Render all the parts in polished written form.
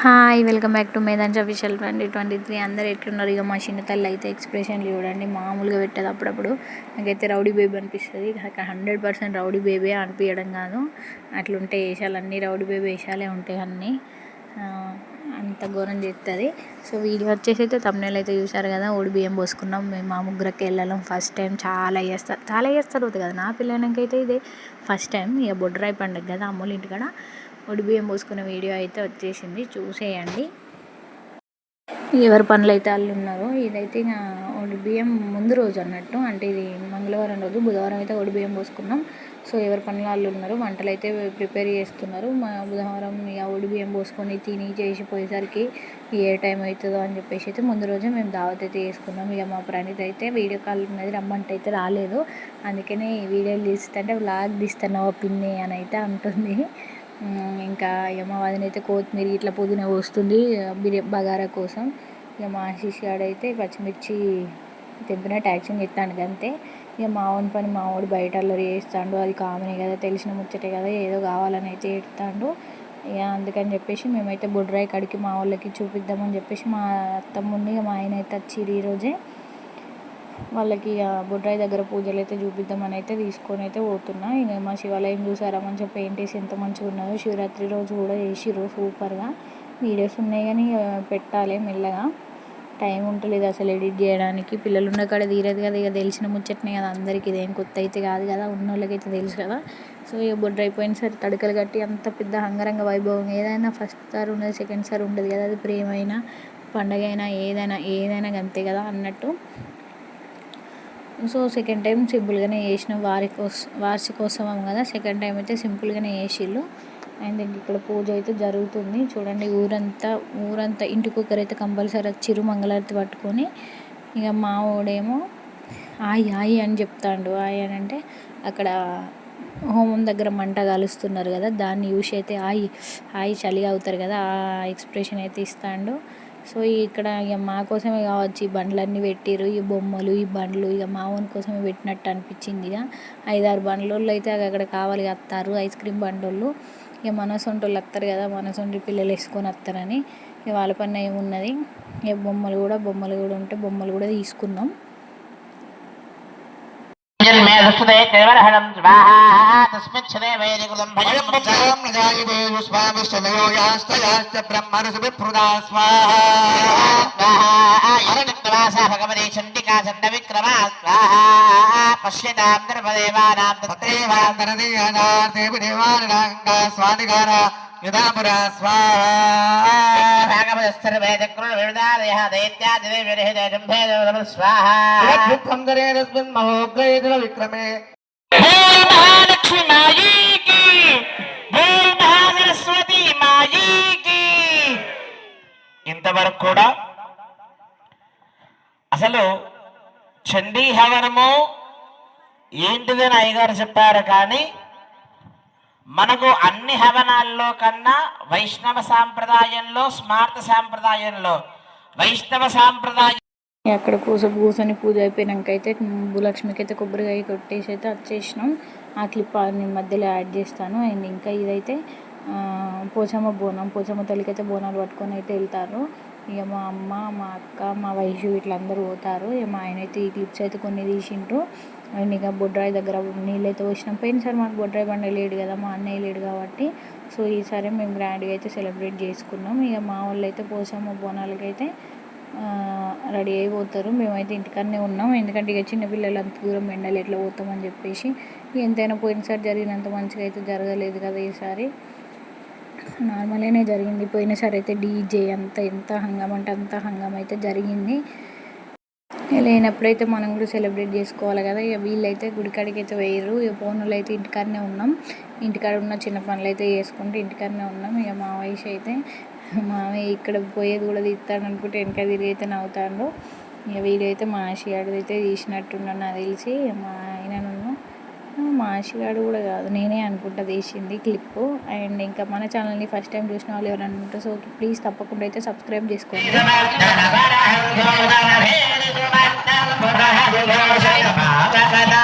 Hi welcome back to Medhans official 2023. అందరు ఎట్లున్నారు? ఇక మా చిన్న తల్లి అయితే ఎక్స్ప్రెషన్లు చూడండి, మామూలుగా పెట్టదు. అప్పుడప్పుడు నాకైతే రౌడీ బేబీ అనిపిస్తుంది. 100% రౌడీ బేబీ అనిపించడం కాదు, అట్లుంటే వేషాలు అన్నీ రౌడీ బేబీ వేషాలే ఉంటాయి అన్నీ. అంత ఘోరం చేస్తుంది. సో వీడియో వచ్చేసి అయితే తమ్నేల్ అయితే చూసారు కదా, ఓడి బియ్యం పోసుకున్నాం మేము మా ముగ్గురికి వెళ్ళాం. ఫస్ట్ టైం చాలా చేస్తారు కదా, నా పిల్లలకైతే ఇదే ఫస్ట్ టైం. ఇక బొడ్రాయి పండుగ కదా, అమ్మోళ్ళ ఇంటికాడ ఒడి బియ్యం పోసుకున్న వీడియో అయితే వచ్చేసింది, చూసేయండి. ఎవరి పనులు అయితే వాళ్ళు ఉన్నారో. ఇదైతే ఇక ఒడి బియ్యం ముందు రోజు అన్నట్టు, అంటే ఇది మంగళవారం రోజు, బుధవారం అయితే ఒడి బియ్యం పోసుకున్నాం. సో ఎవరి పనులు వాళ్ళు ఉన్నారు, వంటలు అయితే ప్రిపేర్ చేస్తున్నారు. మా బుధవారం ఇక ఒడి బియ్యం పోసుకొని తిని చేసి పోయేసరికి ఏ టైం అవుతుందో అని చెప్పేసి అయితే ముందు రోజే మేము దావత్ అయితే చేసుకున్నాం. ఇక మా ప్రణీత్ అయితే వీడియో కాల్ ఉన్నది, రమ్మంటే అయితే రాలేదు. అందుకనే వీడియోలు తీస్తుంటే వ్లాగ్ తీస్తున్నావా పిన్ని అని అయితే అంటుంది. ఇంకా ఇక మా వదిన అయితే కొత్తిమీర ఇట్లా పుదీనా వస్తుంది బగారా కోసం. ఇక మా ఆశీష్ గాడైతే పచ్చిమిర్చి తెంపినట్టు యాక్షన్ చెప్తాను అంతే. ఇక మావాడి పని మావాడు బయట అల్లరి చేస్తాడు, అది కామనే కదా, తెలిసిన ముచ్చటే కదా, ఏదో కావాలని అయితే ఎడతాడు. ఇక అందుకని చెప్పేసి మేమైతే బొడ్రాయి కాడికి మా వాళ్ళకి చూపిద్దామని చెప్పేసి మా అత్తమ్ముండి ఇక మా ఆయన అయితే వచ్చిర్రు ఈరోజే. వాళ్ళకి ఇక బొడ్రాయి దగ్గర పూజలు అయితే చూపిద్దామని అయితే తీసుకొని అయితే పోతున్నా. ఇక మా శివాలయం చూసారా, మంచిగా పెయింట్ వేసి ఎంత మంచిగా ఉన్నదో. శివరాత్రి రోజు కూడా వేసిర్రు సూపర్గా. వీడియోస్ ఉన్నాయి కానీ పెట్టాలి మెల్లగా, టైం ఉంటలేదు అసలు ఎడిట్ చేయడానికి. పిల్లలు ఉన్న కాడ తీరదు కదా, ఇక తెలిసిన ముచ్చట్నే కదా అందరికీ, ఇదేం కొత్త అయితే కాదు కదా, ఉన్న వాళ్ళకైతే తెలుసు కదా. సో ఇక బొడ్రాయి పోయిన సరే తడకలు కట్టి అంత పెద్ద అంగరంగ వైభవం ఏదైనా ఫస్ట్ సారి ఉండదు, సెకండ్ సారి ఉండదు కదా, అది ప్రేమైనా పండగ అయినా ఏదైనా అంతే కదా అన్నట్టు. సో సెకండ్ టైం సింపుల్గానే చేసినాం, వార్షికోత్సవం కదా, సెకండ్ టైం అయితే సింపుల్గానే చేసిళ్ళు. అండ్ ఇక్కడ పూజ అయితే జరుగుతుంది చూడండి. ఊరంతా ఇంటికొకరైతే కంపల్సరీ వచ్చిర్రు మంగళారతి పట్టుకొని. ఇక మా వాడేమో ఆయి అని చెప్తాడు. ఆయి అని అంటే అక్కడ హోమం దగ్గర మంట కాలుస్తున్నారు కదా, దాన్ని చూసి అయితే ఆయి చలిగా అవుతారు కదా, ఆ ఎక్స్ప్రెషన్ అయితే ఇస్తాడు. సో ఇక్కడ ఇక మా కోసమే కావచ్చు ఈ బండ్లన్నీ పెట్టిర్రు, ఈ బొమ్మలు ఈ బండ్లు ఇక మా ఓన్ కోసమే పెట్టినట్టు అనిపించింది. ఇక 5-6 బండ్లోళ్ళు అయితే అక్కడ కావాలి వస్తారు, ఐస్ క్రీమ్ బండోళ్ళు. ఇక మనసొంటోళ్ళు వస్తారు కదా, మనసొంటి పిల్లలు వేసుకొని వస్తారని ఇక వాళ్ళ పని ఏమున్నది. ఇక బొమ్మలు కూడా ఉంటే బొమ్మలు కూడా తీసుకున్నాం. విక్రమే ఇంతవరకు కూడా అసలు చండీ హవనము ఏంటిదని అయ్యగారు చెప్పారు. కానీ మనకు అన్ని హవనాల్లో కన్నా వైష్ణవ సాంప్రదాయంలో, స్మార్త సాంప్రదాయంలో వైష్ణవ సాంప్రదాయం అక్కడ కూర్చొని పూజ అయిపోయినాక అయితే భూలక్ష్మికి అయితే కొబ్బరికాయ కొట్టేసి అయితే వచ్చేసినాం. ఆ క్లిప్ మధ్యలో యాడ్ చేస్తాను. అండ్ ఇంకా ఇదైతే పోచమ్మ తల్లికి అయితే బోనాలు పట్టుకొని అయితే వెళ్తారు. ఇక మా అమ్మ, మా అక్క, మా వైషు వీళ్ళందరూ పోతారు. ఇక మా ఆయన అయితే ఈ క్లిప్స్ అయితే కొన్ని తీసిండ్రు. అండ్ ఇక బొడ్రాయి దగ్గర నీళ్ళు అయితే వచ్చినాం. పోయినసారి మాకు బొడ్రాయి బండ లేడు కదా, మా అన్నయ్య లేడు కాబట్టి, సో ఈసారి మేము గ్రాండ్గా అయితే సెలబ్రేట్ చేసుకున్నాం. ఇక మా వాళ్ళు అయితే పోచమ్మ బోనాలకి అయితే రెడీ అయిపోతారు. మేమైతే ఇంటికాడనే ఉన్నాం, ఎందుకంటే ఇక చిన్నపిల్లలు అంత దూరం ఎండలు ఎట్లా పోతామని చెప్పేసి. ఎంతైనా పోయినసారి జరిగినంత మంచిగా అయితే జరగలేదు కదా, ఈసారి నార్మల్గానే జరిగింది. పోయినసారి అయితే డీజే ఎంత హంగామా అంటే అంత హంగామా అయితే జరిగింది. లేనప్పుడైతే మనం కూడా సెలబ్రేట్ చేసుకోవాలి కదా. ఇక వీళ్ళైతే గుడికాడికి అయితే వేయరు. ఇక పోనులు అయితే ఇంటికాడనే ఉన్నాం. ఇంటికాడ ఉన్న చిన్న పనులు అయితే చేసుకుంటూ ఇంటికాడనే ఉన్నాం. ఇక మా వయసు అయితే మామయ్య ఇక్కడ పోయేది కూడా తీస్తాడు అనుకుంటే వెనక తిరిగి అయితే నవ్వుతాడు. ఇక వీడియో అయితే మా ఆశగాడు అయితే తీసినట్టున్నాను నాకు తెలిసి. మా ఆయనను మా ఆశగాడు కూడా కాదు, నేనే అనుకుంటా తీసింది క్లిప్. అండ్ ఇంకా మన ఛానల్ని ఫస్ట్ టైం చూసిన వాళ్ళు ఎవరైనా ఉంటారు, సో ప్లీజ్ తప్పకుండా అయితే సబ్స్క్రైబ్ చేసుకోండి. జగన్నాథ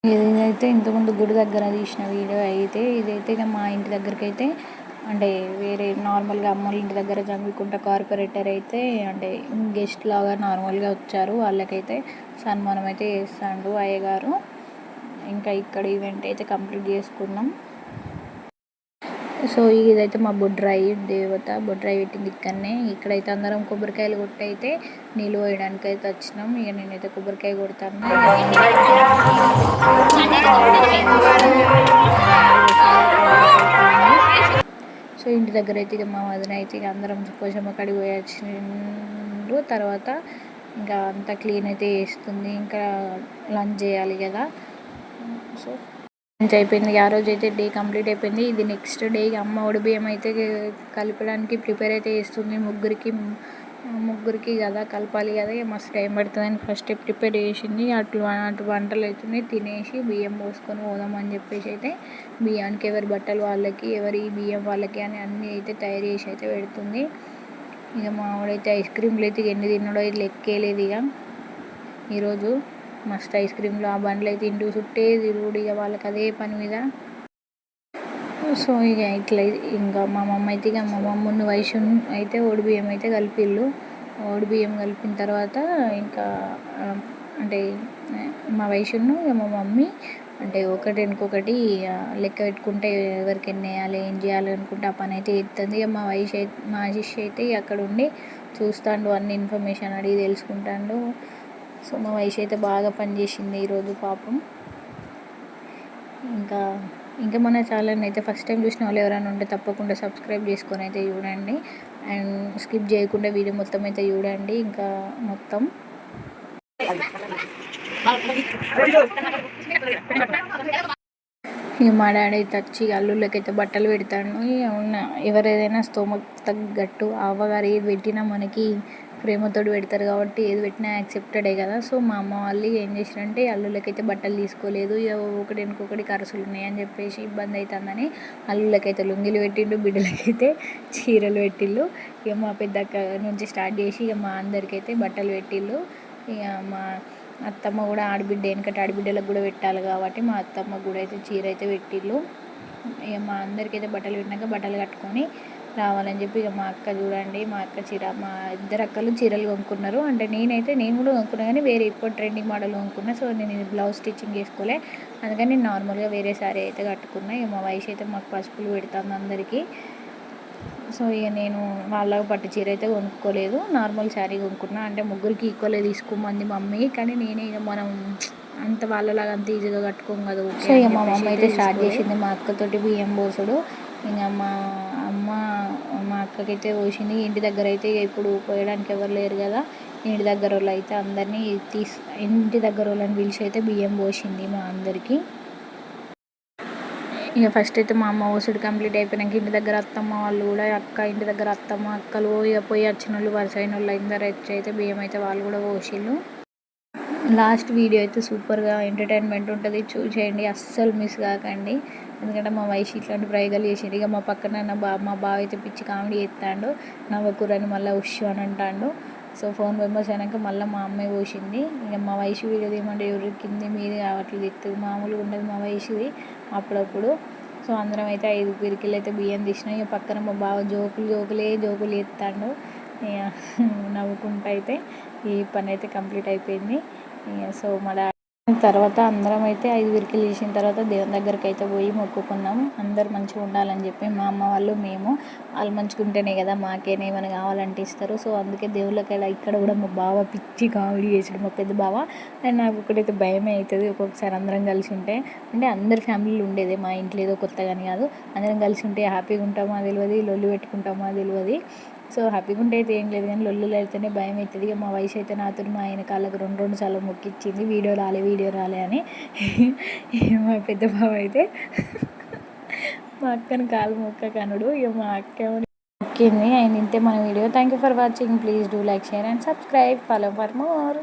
ఇదైతే ఇంతకుముందు గుడి దగ్గర తీసిన వీడియో అయితే ఇదైతే ఇక మా ఇంటి దగ్గరికి అయితే అంటే వేరే నార్మల్గా అమ్మోళ్ళ ఇంటి దగ్గర జమ్మికుంట కార్పొరేటర్ అయితే అంటే గెస్ట్ లాగా నార్మల్గా వచ్చారు. వాళ్ళకైతే సన్మానం అయితే చేస్తాడు అయ్యగారు. ఇంకా ఇక్కడ ఈవెంట్ అయితే కంప్లీట్ చేసుకున్నాం. సో ఇదైతే మా బొడ్రాయి దేవత, బొడ్రాయి పెట్టింది ఇక్కడనే. ఇక్కడైతే అందరం కొబ్బరికాయలు కొట్టి అయితే నీళ్ళు పోయడానికి అయితే వచ్చినాం. ఇక నేనైతే కొబ్బరికాయ కొడతాను. సో ఇంటి దగ్గర అయితే ఇక మా వదిన అయితే ఇక అందరం పోషమ్మ కాడికి పోయి వచ్చిండు. తర్వాత ఇంకా అంతా క్లీన్ అయితే చేస్తుంది. ఇంకా లంచ్ చేయాలి కదా. సో లంచ్ అయిపోయింది. ఆ రోజు అయితే డే కంప్లీట్ అయిపోయింది. ఇది నెక్స్ట్ డే అమ్మ బియ్యం అయితే కలపడానికి ప్రిపేర్ అయితే చేస్తుంది. ముగ్గురికి కదా కలపాలి కదా, మస్తు టైం పడుతుందని ఫస్ట్ ప్రిపేర్ చేసింది. అటు వంటలు అవుతున్నాయి. తినేసి బియ్యం పోసుకొని పోదామని చెప్పేసి అయితే బియ్యానికి ఎవరి బట్టలు వాళ్ళకి, ఎవరి బియ్యం వాళ్ళకి అని అన్నీ అయితే తయారు చేసి అయితే పెడుతుంది. ఇక మావాడైతే ఐస్ క్రీమ్లు అయితే ఎన్ని తిన్నాడో ఇది లెక్కేలేదు. ఇక ఈరోజు మస్తు ఐస్ క్రీమ్లు ఆ బండ్లు అయితే ఇంటికి చుట్టే తిరుగుడు. ఇక వాళ్ళకి అదే పని మీద. సో ఇక ఇట్లా ఇంకా మా మమ్మ అయితే ఇక మా మమ్మల్ని వయసు అయితే బియ్యం అయితే కలిపిళ్ళు. బియ్యం కలిపిన తర్వాత ఇంకా అంటే మా వయసును ఇక మా మమ్మీ అంటే ఒకటి వెనుకొకటి లెక్క పెట్టుకుంటే ఎవరికి ఎన్ని వేయాలి ఏం చేయాలి అనుకుంటే ఆ పని అయితే ఎత్తుంది. ఇక మా ఆశిష్ అయితే అక్కడ ఉండి చూస్తాడు, అన్ని ఇన్ఫర్మేషన్ అడిగి తెలుసుకుంటాడు. సో మా వయసు అయితే బాగా పనిచేసింది ఈరోజు పాపం. ఇంకా మన ఛానల్ని అయితే ఫస్ట్ టైం చూసిన వాళ్ళు ఎవరైనా ఉంటే తప్పకుండా సబ్స్క్రైబ్ చేసుకొని అయితే చూడండి. అండ్ స్కిప్ చేయకుండా వీడియో మొత్తం అయితే చూడండి. ఇంకా మొత్తం ఇక మా డాడీ అయితే వచ్చి అల్లుళ్ళకైతే బట్టలు పెడతాడు. ఎవరేదైనా స్తోమకు తగ్గట్టు అవ్వగారు ఏది పెట్టినా మనకి ప్రేమతోటి పెడతారు కాబట్టి ఏది పెట్టినా యాక్సెప్టెడే కదా. సో మా అమ్మ వాళ్ళు ఏం చేసిరంటే అల్లుళ్ళకైతే బట్టలు తీసుకోలేదు. ఒకటి ఇంకొకటి ఖర్చులు ఉన్నాయని చెప్పేసి ఇబ్బంది అవుతుందని అల్లుళ్ళకైతే లుంగిలు పెట్టిండు, బిడ్డలకైతే చీరలు పెట్టిళ్ళు. ఇక మా పెద్దక్క నుంచి స్టార్ట్ చేసి ఇక మా అందరికైతే బట్టలు పెట్టిళ్ళు. ఇక మా అత్తమ్మ కూడా ఆడబిడ్డ వెనకటి ఆడబిడ్డలకు కూడా పెట్టాలి కాబట్టి మా అత్తమ్మ కూడా అయితే చీర అయితే పెట్టిళ్ళు. ఇక మా అందరికైతే బట్టలు పెట్టినాక బట్టలు కట్టుకొని రావాలని చెప్పి ఇక మా అక్క చూడండి, మా అక్క మా ఇద్దరు అక్కలు చీరలు కొనుక్కున్నారు. అంటే నేను కూడా కొనుక్కున్నా కానీ వేరే ఇప్పుడు ట్రెండింగ్ మోడల్ కొనుక్కున్నా. సో నేను ఇది బ్లౌజ్ స్టిచ్చింగ్ చేసుకోలే, అందుకని నేను నార్మల్గా వేరే శారీ అయితే కట్టుకున్నా. ఇక మా వయసు అయితే మాకు పసుపులు పెడతాను అందరికీ. సో ఇక నేను వాళ్ళ పట్టు చీర అయితే కొనుక్కోలేదు, నార్మల్ శారీ కొనుక్కున్నా. అంటే ముగ్గురికి ఈక్వల్గా తీసుకోమంది మమ్మీ, కానీ నేనే ఇక మనం అంత వాళ్ళలాగా అంత ఈజీగా కట్టుకోం కదా. సో ఇక మా మమ్మీ అయితే స్టార్ట్ చేసింది మా అక్కతోటి బియ్యం పోసుడు. ఇంకా మా అమ్మ మా అక్కకైతే పోసింది. ఇంటి దగ్గర అయితే ఇప్పుడు పోయడానికి ఎవరు లేరు కదా, ఇంటి దగ్గర వాళ్ళు అయితే అందరినీ ఇంటి దగ్గర వాళ్ళని పిలిచి అయితే బియ్యం పోసింది మా అందరికీ. ఇక ఫస్ట్ అయితే మా అమ్మ ఓసుడు కంప్లీట్ అయిపోయినాక ఇంటి దగ్గర అత్తమ్మ వాళ్ళు కూడా ఇంటి దగ్గర అత్తమ్మ అక్కలు ఇక పోయి వచ్చిన వాళ్ళు వరుస అయిన వాళ్ళు అందరూ అయితే బియ్యం అయితే వాళ్ళు కూడా పోసిళ్ళు. లాస్ట్ వీడియో అయితే సూపర్గా ఎంటర్టైన్మెంట్ ఉంటుంది, చూసేయండి, అస్సలు మిస్ కాకండి. ఎందుకంటే మా వయసు ఇట్లాంటి ప్రయోగాలు చేసిండు. ఇక మా పక్కన మా బావ అయితే పిచ్చి కామెడీ చేస్తాడు, నవ్వకూరని మళ్ళీ ఉష్ అని అంటాడు. సో 4 మెంబర్స్ అయినాక మళ్ళీ మా అమ్మాయి పోసింది. ఇక మా వయసు వీడియో తీయమంటే ఎవరు కింది మీది అట్లా తీస్తుంది, మామూలుగా ఉండదు మా వయసుది అప్పుడప్పుడు. సో అందరం అయితే 5 పిరికిలు అయితే బియ్యం తీసినాం. ఇక పక్కన మా బావ జోకులు ఎత్తాడు. ఇక నవ్వుకుంటూ అయితే ఈ పని అయితే కంప్లీట్ అయిపోయింది. ఇక సో మా తర్వాత అందరం అయితే 5 పిరికిలు తీసిన తర్వాత దేవుని దగ్గరికి అయితే పోయి మొక్కుకున్నాము. అందరు మంచిగా ఉండాలని చెప్పి మా అమ్మ వాళ్ళు మేము. వాళ్ళు మంచిగా ఉంటేనే కదా మాకేనే ఏమైనా కావాలంటే ఇస్తారు. సో అందుకే దేవుళ్ళకి ఇక్కడ కూడా మా బావ పిచ్చి కామెడీ చేసాడు, మా పెద్ద బావ. అండ్ నాకు ఒకటైతే భయమే అవుతుంది ఒక్కొక్కసారి అందరం కలిసి ఉంటే. అంటే అందరి ఫ్యామిలీలు ఉండేదే, మా ఇంట్లో ఏదో కొత్తగాని కాదు. అందరం కలిసి ఉంటే హ్యాపీగా ఉంటామో తెలియదు, లొల్లు పెట్టుకుంటామో తెలియదు. సో హ్యాపీగా ఉంటే అయితే ఏం లేదు, కానీ లొల్లులు అయితేనే భయం అవుతుంది. ఇక మా వయసు అయితే నాతో మా ఆయన కాళ్ళకు 2 సార్లు మొక్కిచ్చింది వీడియో రాలే అని. మా పెద్ద బావ అయితే మా అక్కని కాలు మొక్క కనుడు. ఇక మా అక్క మొక్కింది. అండ్ ఇంతే మన video. Thank you for watching. Please do like, share and subscribe. Follow for more.